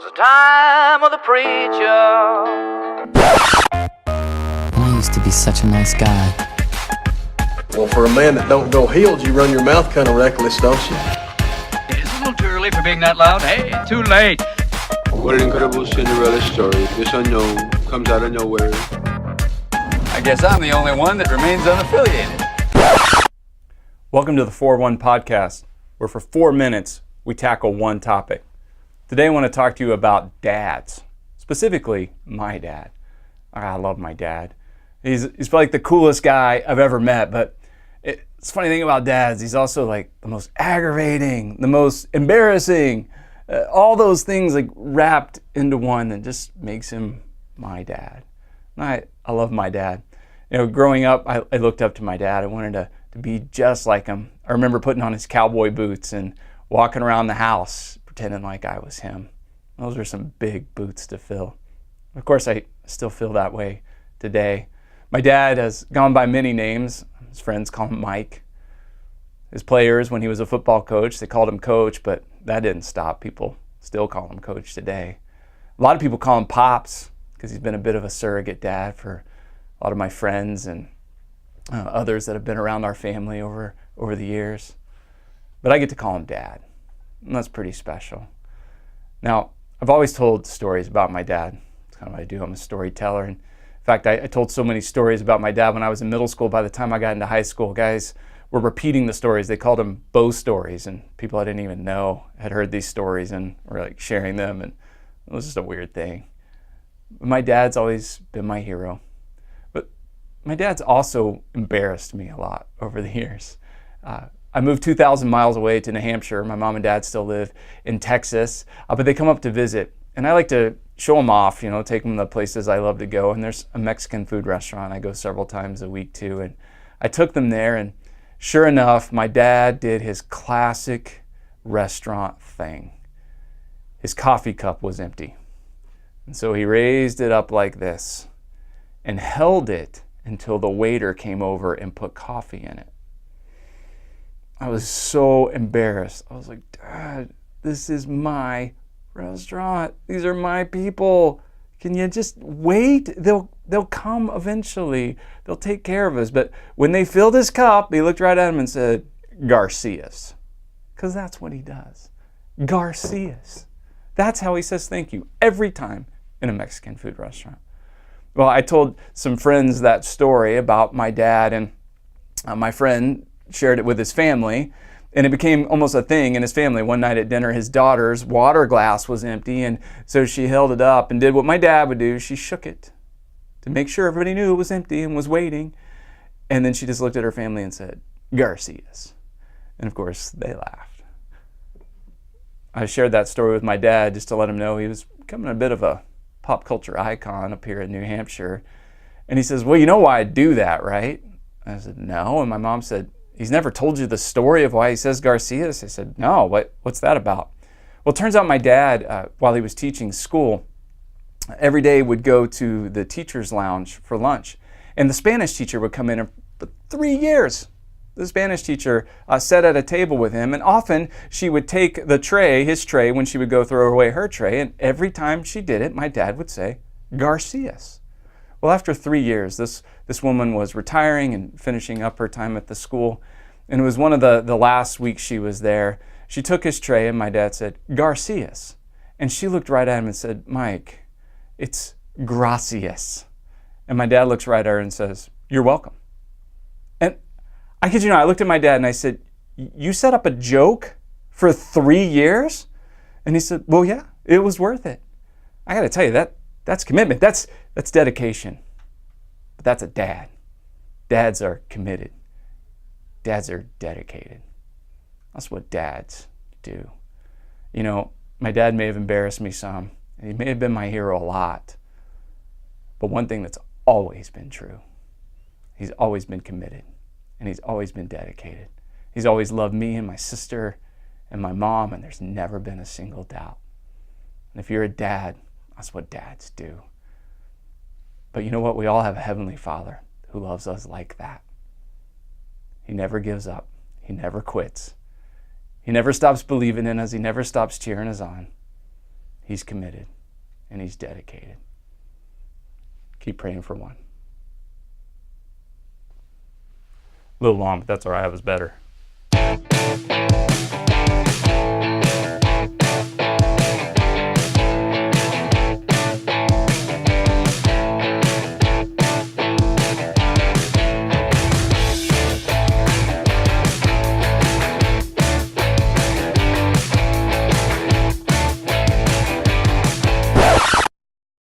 'twas the time of the preacher. I used to be such a nice guy. Well, for a man that don't go healed, you run your mouth kind of reckless, don't you? It's a little too early for being that loud. Hey, too late. What an incredible Cinderella story. This unknown comes out of nowhere. I guess I'm the only one that remains unaffiliated. Welcome to the 4-1 podcast, where for 4 minutes we tackle one topic. Today I want to talk to you about dads, specifically my dad. I love my dad. He's probably like the coolest guy I've ever met, but it's funny thing about dads, he's also like the most aggravating, the most embarrassing, all those things like wrapped into one that just makes him my dad. And I love my dad. You know, growing up, I looked up to my dad. I wanted to be just like him. I remember putting on his cowboy boots and walking around the house pretending like I was him. Those were some big boots to fill. Of course, I still feel that way today. My dad has gone by many names. His friends call him Mike. His players, when he was a football coach, they called him Coach, but that didn't stop. People still call him Coach today. A lot of people call him Pops because he's been a bit of a surrogate dad for a lot of my friends and others that have been around our family over the years. But I get to call him Dad, and that's pretty special. Now, I've always told stories about my dad. It's kind of what I do. I'm a storyteller. And in fact, I told so many stories about my dad when I was in middle school. By the time I got into high school, guys were repeating the stories. They called them Bo stories, and people I didn't even know had heard these stories and were like sharing them, and it was just a weird thing. But my dad's always been my hero. But my dad's also embarrassed me a lot over the years. I moved 2,000 miles away to New Hampshire. My mom and dad still live in Texas, but they come up to visit. And I like to show them off, take them to places I love to go. And there's a Mexican food restaurant I go several times a week to. And I took them there, and sure enough, my dad did his classic restaurant thing. His coffee cup was empty. And so he raised it up like this and held it until the waiter came over and put coffee in it. I was so embarrassed. I was like, Dad, this is my restaurant. These are my people. Can you just wait? They'll come eventually. They'll take care of us. But when they filled his cup, he looked right at him and said, Garcias. Because that's what he does. Garcias. That's how he says thank you every time in a Mexican food restaurant. Well, I told some friends that story about my dad, and my friend shared it with his family, and it became almost a thing in his family. One night at dinner, his daughter's water glass was empty, and so she held it up and did what my dad would do. She shook it to make sure everybody knew it was empty and was waiting, and then she just looked at her family and said, Garcias. And of course, they laughed. I shared that story with my dad just to let him know he was becoming a bit of a pop culture icon up here in New Hampshire. And he says, well, you know why I do that, right? I said, no. And my mom said, he's never told you the story of why he says Garcias? I said, no, what's that about? Well, it turns out my dad, while he was teaching school, every day would go to the teacher's lounge for lunch. And the Spanish teacher would come in, and for 3 years, the Spanish teacher sat at a table with him, and often she would take the tray, his tray, when she would go throw away her tray, and every time she did it, my dad would say, Garcias. Well, after 3 years, this woman was retiring and finishing up her time at the school, and it was one of the last weeks she was there. She took his tray, and my dad said, Garcias. And she looked right at him and said, Mike, it's gracias. And my dad looks right at her and says, you're welcome. And I kid you not, I looked at my dad and I said, you set up a joke for 3 years? And he said, well, yeah, it was worth it. I got to tell you, that's commitment. That's dedication. But that's a dad. Dads are committed. Dads are dedicated. That's what dads do. My dad may have embarrassed me some. He may have been my hero a lot. But one thing that's always been true, he's always been committed. And he's always been dedicated. He's always loved me and my sister and my mom, and there's never been a single doubt. And if you're a dad, that's what dads do. But you know what? We all have a Heavenly Father who loves us like that. He never gives up. He never quits. He never stops believing in us. He never stops cheering us on. he's committed, and he's dedicated. Keep praying for one. A little long, but that's all right. It was better.